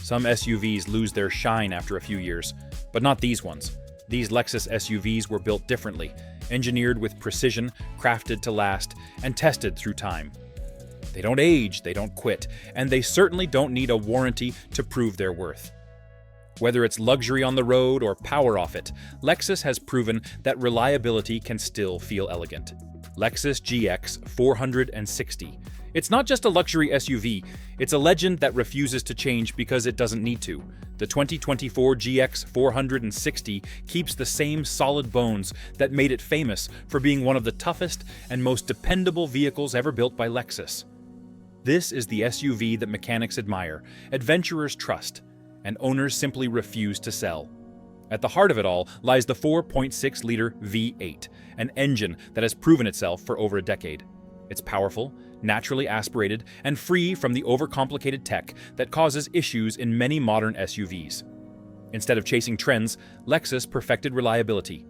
Some SUVs lose their shine after a few years, but not these ones. These Lexus SUVs were built differently, engineered with precision, crafted to last, and tested through time. They don't age, they don't quit, and they certainly don't need a warranty to prove their worth. Whether it's luxury on the road or power off it, Lexus has proven that reliability can still feel elegant. Lexus GX 460. It's not just a luxury SUV, it's a legend that refuses to change because it doesn't need to. The 2024 GX 460 keeps the same solid bones that made it famous for being one of the toughest and most dependable vehicles ever built by Lexus. This is the SUV that mechanics admire, adventurers trust, and owners simply refuse to sell. At the heart of it all lies the 4.6-liter V8, an engine that has proven itself for over a decade. It's powerful, naturally aspirated, and free from the overcomplicated tech that causes issues in many modern SUVs. Instead of chasing trends, Lexus perfected reliability.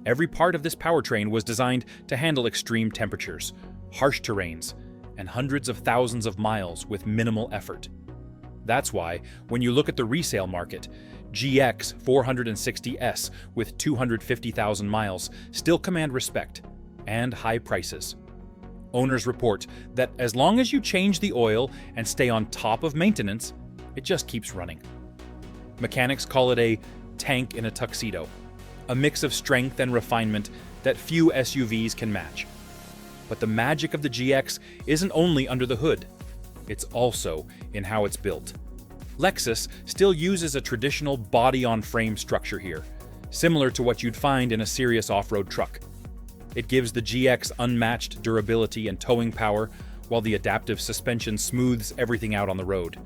Every part of this powertrain was designed to handle extreme temperatures, harsh terrains, and hundreds of thousands of miles with minimal effort. That's why, when you look at the resale market, GX 460S with 250,000 miles still command respect and high prices. Owners report that as long as you change the oil and stay on top of maintenance, it just keeps running. Mechanics call it a tank in a tuxedo, a mix of strength and refinement that few SUVs can match. But the magic of the GX isn't only under the hood, it's also in how it's built. Lexus still uses a traditional body-on-frame structure here, similar to what you'd find in a serious off-road truck. It gives the GX unmatched durability and towing power, while the adaptive suspension smooths everything out on the road.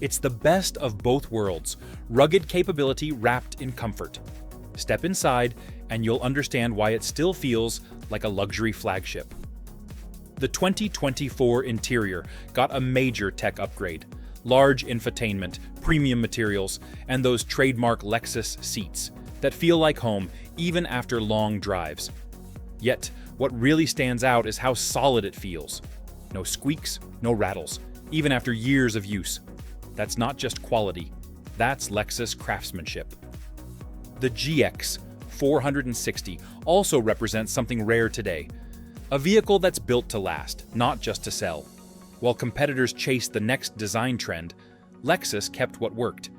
It's the best of both worlds, rugged capability wrapped in comfort. Step inside, and you'll understand why it still feels like a luxury flagship. The 2024 interior got a major tech upgrade. Large infotainment, premium materials, and those trademark Lexus seats that feel like home even after long drives. Yet, what really stands out is how solid it feels. No squeaks, no rattles, even after years of use. That's not just quality, that's Lexus craftsmanship. The GX 460 also represents something rare today. A vehicle that's built to last, not just to sell. While competitors chased the next design trend, Lexus kept what worked.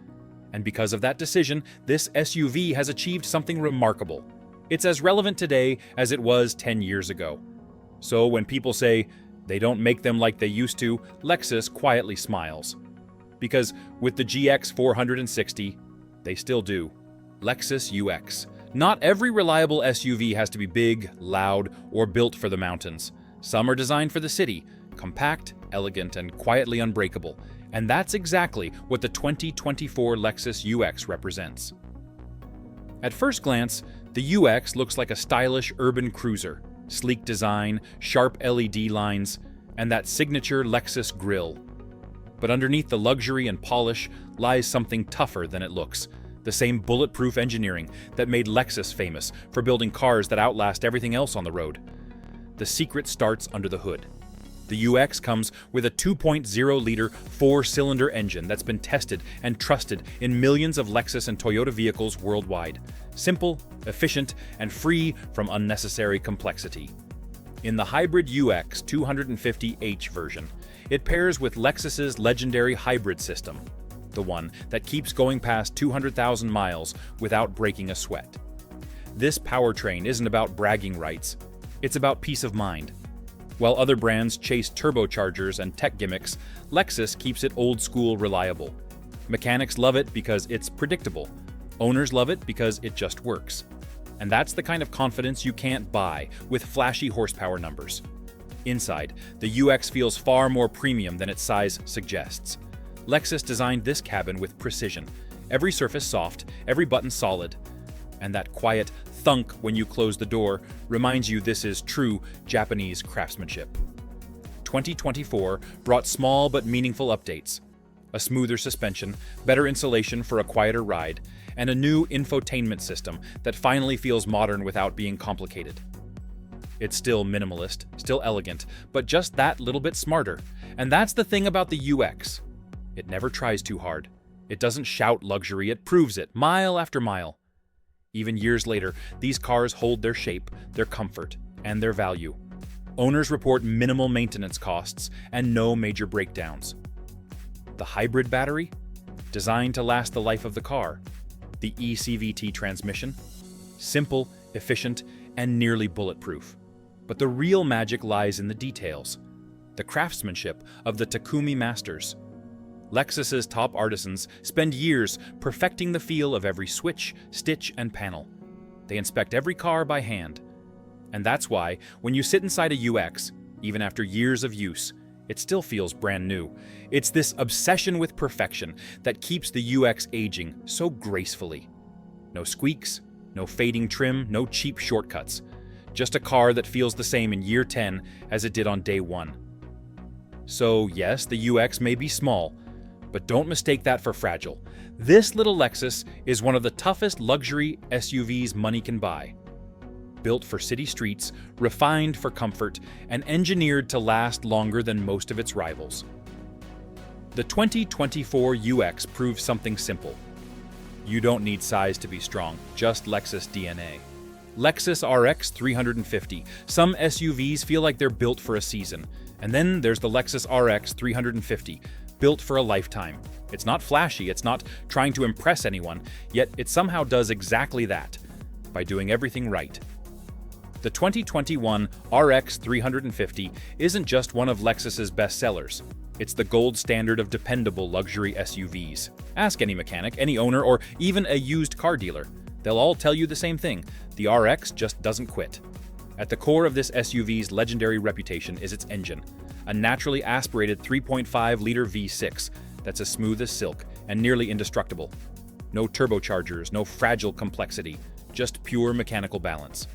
And because of that decision, this SUV has achieved something remarkable. It's as relevant today as it was 10 years ago. So when people say they don't make them like they used to, Lexus quietly smiles. Because with the GX 460, they still do. Lexus UX. Not every reliable SUV has to be big, loud, or built for the mountains. Some are designed for the city, compact, elegant, and quietly unbreakable. And that's exactly what the 2024 Lexus UX represents. At first glance, the UX looks like a stylish urban cruiser. Sleek design, sharp LED lines, and that signature Lexus grille. But underneath the luxury and polish lies something tougher than it looks. The same bulletproof engineering that made Lexus famous for building cars that outlast everything else on the road. The secret starts under the hood. The UX comes with a 2.0-liter four-cylinder engine that's been tested and trusted in millions of Lexus and Toyota vehicles worldwide. Simple, efficient, and free from unnecessary complexity. In the hybrid UX 250h version, it pairs with Lexus's legendary hybrid system, the one that keeps going past 200,000 miles without breaking a sweat. This powertrain isn't about bragging rights, it's about peace of mind. While other brands chase turbochargers and tech gimmicks, Lexus keeps it old-school reliable. Mechanics love it because it's predictable. Owners love it because it just works. And that's the kind of confidence you can't buy with flashy horsepower numbers. Inside, the UX feels far more premium than its size suggests. Lexus designed this cabin with precision. Every surface soft, every button solid. And that quiet thunk when you close the door reminds you this is true Japanese craftsmanship. 2024 brought small but meaningful updates. A smoother suspension, better insulation for a quieter ride, and a new infotainment system that finally feels modern without being complicated. It's still minimalist, still elegant, but just that little bit smarter. And that's the thing about the UX. It never tries too hard. It doesn't shout luxury, it proves it, mile after mile. Even years later, these cars hold their shape, their comfort, and their value. Owners report minimal maintenance costs and no major breakdowns. The hybrid battery? Designed to last the life of the car. The eCVT transmission? Simple, efficient, and nearly bulletproof. But the real magic lies in the details. The craftsmanship of the Takumi masters. Lexus's top artisans spend years perfecting the feel of every switch, stitch, and panel. They inspect every car by hand. And that's why, when you sit inside a UX, even after years of use, it still feels brand new. It's this obsession with perfection that keeps the UX aging so gracefully. No squeaks, no fading trim, no cheap shortcuts. Just a car that feels the same in year 10 as it did on day 1. So yes, the UX may be small, but don't mistake that for fragile. This little Lexus is one of the toughest luxury SUVs money can buy. Built for city streets, refined for comfort, and engineered to last longer than most of its rivals. The 2024 UX proves something simple. You don't need size to be strong, just Lexus DNA. Lexus RX 350. Some SUVs feel like they're built for a season. And then there's the Lexus RX 350, built for a lifetime. It's not flashy, it's not trying to impress anyone, yet it somehow does exactly that, by doing everything right. The 2021 RX 350 isn't just one of Lexus's best sellers. It's the gold standard of dependable luxury SUVs. Ask any mechanic, any owner, or even a used car dealer. They'll all tell you the same thing: the RX just doesn't quit. At the core of this SUV's legendary reputation is its engine, a naturally aspirated 3.5-liter V6 that's as smooth as silk and nearly indestructible. No turbochargers, no fragile complexity, just pure mechanical balance.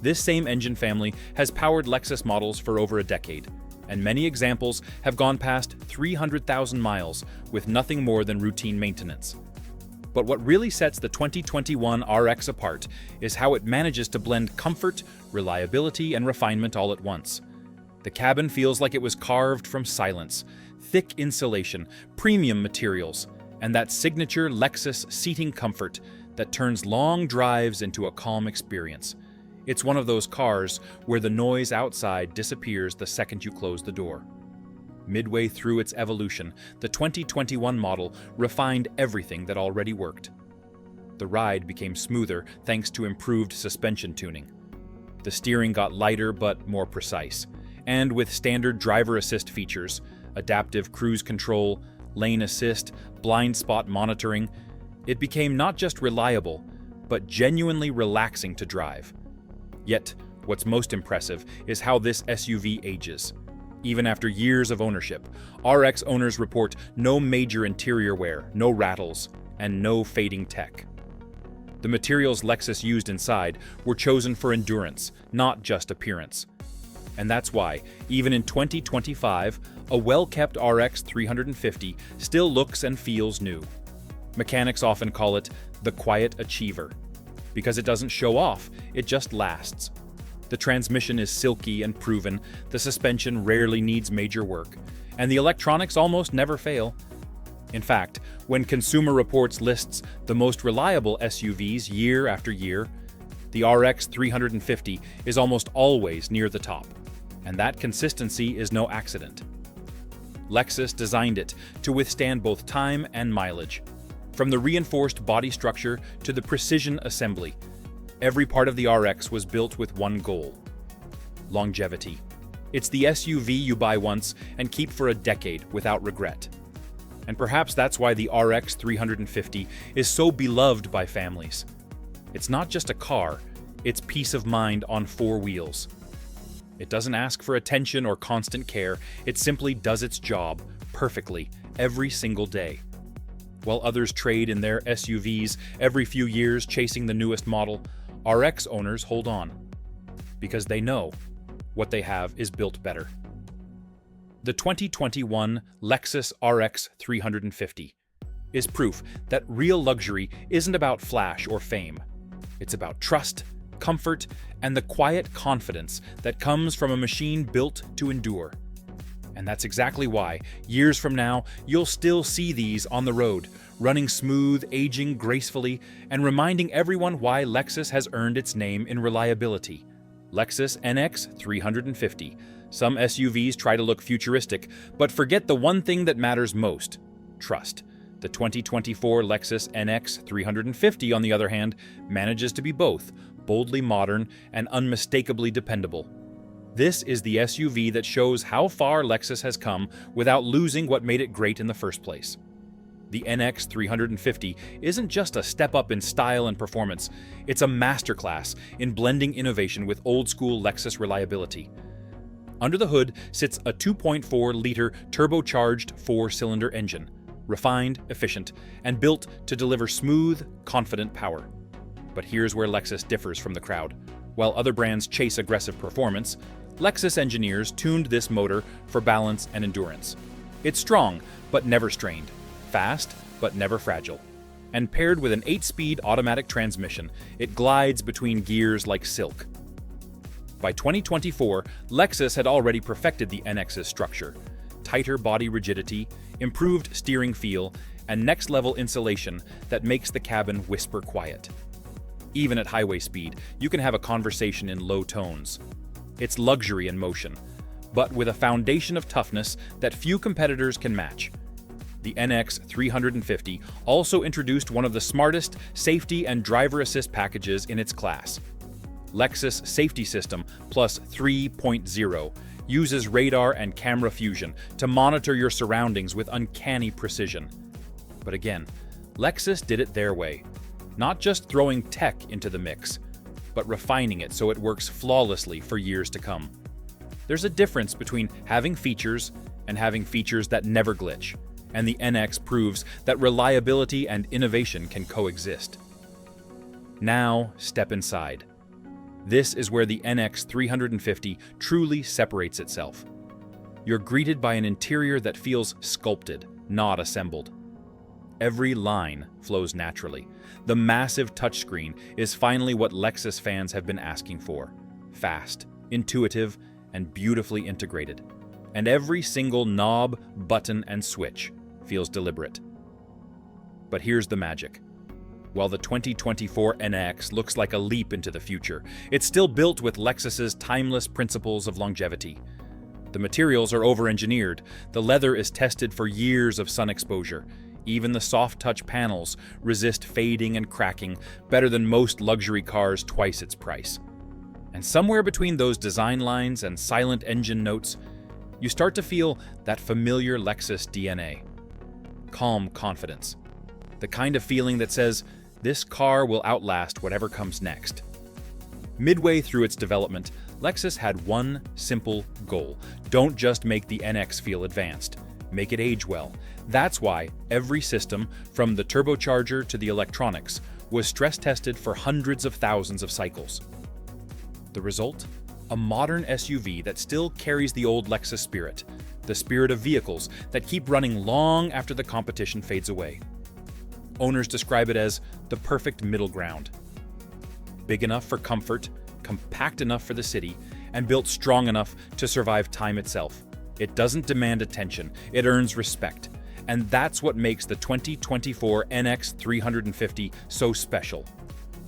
This same engine family has powered Lexus models for over a decade, and many examples have gone past 300,000 miles with nothing more than routine maintenance. But what really sets the 2021 RX apart is how it manages to blend comfort, reliability, and refinement all at once. The cabin feels like it was carved from silence, thick insulation, premium materials, and that signature Lexus seating comfort that turns long drives into a calm experience. It's one of those cars where the noise outside disappears the second you close the door. Midway through its evolution, the 2021 model refined everything that already worked. The ride became smoother thanks to improved suspension tuning. The steering got lighter but more precise, and with standard driver assist features, adaptive cruise control, lane assist, blind spot monitoring, it became not just reliable, but genuinely relaxing to drive. Yet, what's most impressive is how this SUV ages. Even after years of ownership, RX owners report no major interior wear, no rattles, and no fading tech. The materials Lexus used inside were chosen for endurance, not just appearance. And that's why, even in 2025, a well-kept RX 350 still looks and feels new. Mechanics often call it the quiet achiever, because it doesn't show off, it just lasts. The transmission is silky and proven, the suspension rarely needs major work, and the electronics almost never fail. In fact, when Consumer Reports lists the most reliable SUVs year after year, the RX 350 is almost always near the top, and that consistency is no accident. Lexus designed it to withstand both time and mileage. From the reinforced body structure to the precision assembly, every part of the RX was built with one goal: longevity. It's the SUV you buy once and keep for a decade without regret. And perhaps that's why the RX 350 is so beloved by families. It's not just a car, it's peace of mind on 4 wheels. It doesn't ask for attention or constant care, it simply does its job perfectly every single day. While others trade in their SUVs every few years chasing the newest model, RX owners hold on, because they know what they have is built better. The 2021 Lexus RX 350 is proof that real luxury isn't about flash or fame. It's about trust, comfort, and the quiet confidence that comes from a machine built to endure. And that's exactly why, years from now, you'll still see these on the road, running smooth, aging gracefully, and reminding everyone why Lexus has earned its name in reliability. Lexus NX 350. Some SUVs try to look futuristic, but forget the one thing that matters most: trust. The 2024 Lexus NX 350, on the other hand, manages to be both boldly modern and unmistakably dependable. This is the SUV that shows how far Lexus has come without losing what made it great in the first place. The NX 350 isn't just a step up in style and performance, it's a masterclass in blending innovation with old-school Lexus reliability. Under the hood sits a 2.4-liter turbocharged 4-cylinder engine, refined, efficient, and built to deliver smooth, confident power. But here's where Lexus differs from the crowd. While other brands chase aggressive performance, Lexus engineers tuned this motor for balance and endurance. It's strong, but never strained, fast, but never fragile. And paired with an 8-speed automatic transmission, it glides between gears like silk. By 2024, Lexus had already perfected the NX's structure: tighter body rigidity, improved steering feel, and next-level insulation that makes the cabin whisper quiet. Even at highway speed, you can have a conversation in low tones. It's luxury in motion, but with a foundation of toughness that few competitors can match. The NX 350 also introduced one of the smartest safety and driver assist packages in its class. Lexus Safety System Plus 3.0 uses radar and camera fusion to monitor your surroundings with uncanny precision. But again, Lexus did it their way, not just throwing tech into the mix, but refining it so it works flawlessly for years to come. There's a difference between having features and having features that never glitch, and the NX proves that reliability and innovation can coexist. Now, step inside. This is where the NX 350 truly separates itself. You're greeted by an interior that feels sculpted, not assembled. Every line flows naturally. The massive touchscreen is finally what Lexus fans have been asking for: fast, intuitive, and beautifully integrated. And every single knob, button, and switch feels deliberate. But here's the magic. While the 2024 NX looks like a leap into the future, it's still built with Lexus's timeless principles of longevity. The materials are over-engineered, the leather is tested for years of sun exposure. Even the soft-touch panels resist fading and cracking better than most luxury cars twice its price. And somewhere between those design lines and silent engine notes, you start to feel that familiar Lexus DNA. Calm confidence. The kind of feeling that says, this car will outlast whatever comes next. Midway through its development, Lexus had one simple goal: don't just make the NX feel advanced, make it age well. That's why every system, from the turbocharger to the electronics, was stress-tested for hundreds of thousands of cycles. The result? A modern SUV that still carries the old Lexus spirit, the spirit of vehicles that keep running long after the competition fades away. Owners describe it as the perfect middle ground. Big enough for comfort, compact enough for the city, and built strong enough to survive time itself. It doesn't demand attention, it earns respect. And that's what makes the 2024 NX 350 so special.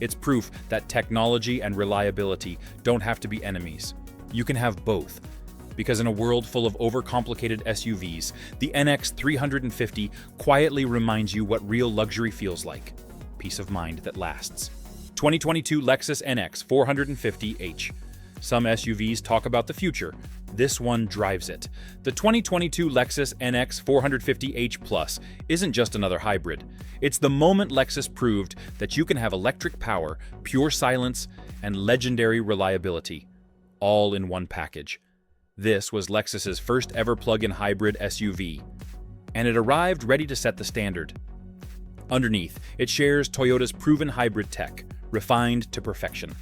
It's proof that technology and reliability don't have to be enemies. You can have both. Because in a world full of overcomplicated SUVs, the NX 350 quietly reminds you what real luxury feels like: peace of mind that lasts. 2022 Lexus NX 450h. Some SUVs talk about the future. This one drives it. The 2022 Lexus NX 450h Plus isn't just another hybrid. It's the moment Lexus proved that you can have electric power, pure silence, and legendary reliability, all in one package. This was Lexus's first ever plug-in hybrid SUV, and it arrived ready to set the standard. Underneath, it shares Toyota's proven hybrid tech, refined to perfection.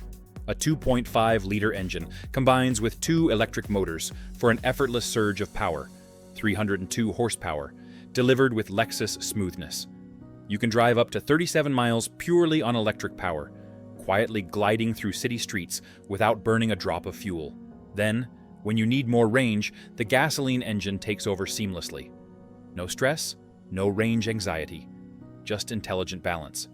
A 2.5-liter engine combines with 2 electric motors for an effortless surge of power, 302 horsepower, delivered with Lexus smoothness. You can drive up to 37 miles purely on electric power, quietly gliding through city streets without burning a drop of fuel. Then, When you need more range, the gasoline engine takes over seamlessly. No stress, no range anxiety, just intelligent balance.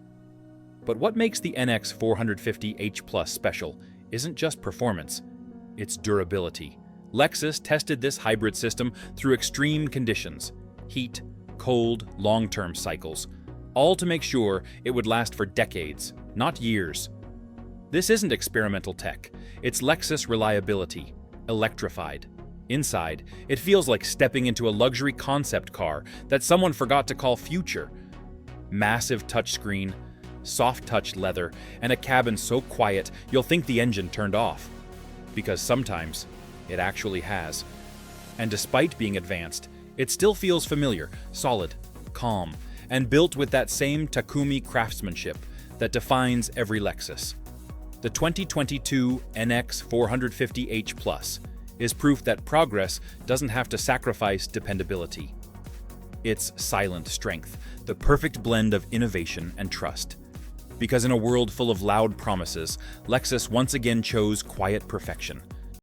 But what makes the NX 450h Plus special isn't just performance, it's durability. Lexus tested this hybrid system through extreme conditions: heat, cold, long-term cycles, all to make sure it would last for decades, not years. This isn't experimental tech, it's Lexus reliability, electrified. Inside, it feels like stepping into a luxury concept car that someone forgot to call future. Massive touchscreen, soft-touch leather, and a cabin so quiet you'll think the engine turned off. Because sometimes, it actually has. And despite being advanced, it still feels familiar, solid, calm, and built with that same Takumi craftsmanship that defines every Lexus. The 2022 NX 450h Plus is proof that progress doesn't have to sacrifice dependability. It's silent strength, the perfect blend of innovation and trust. Because in a world full of loud promises, Lexus once again chose quiet perfection.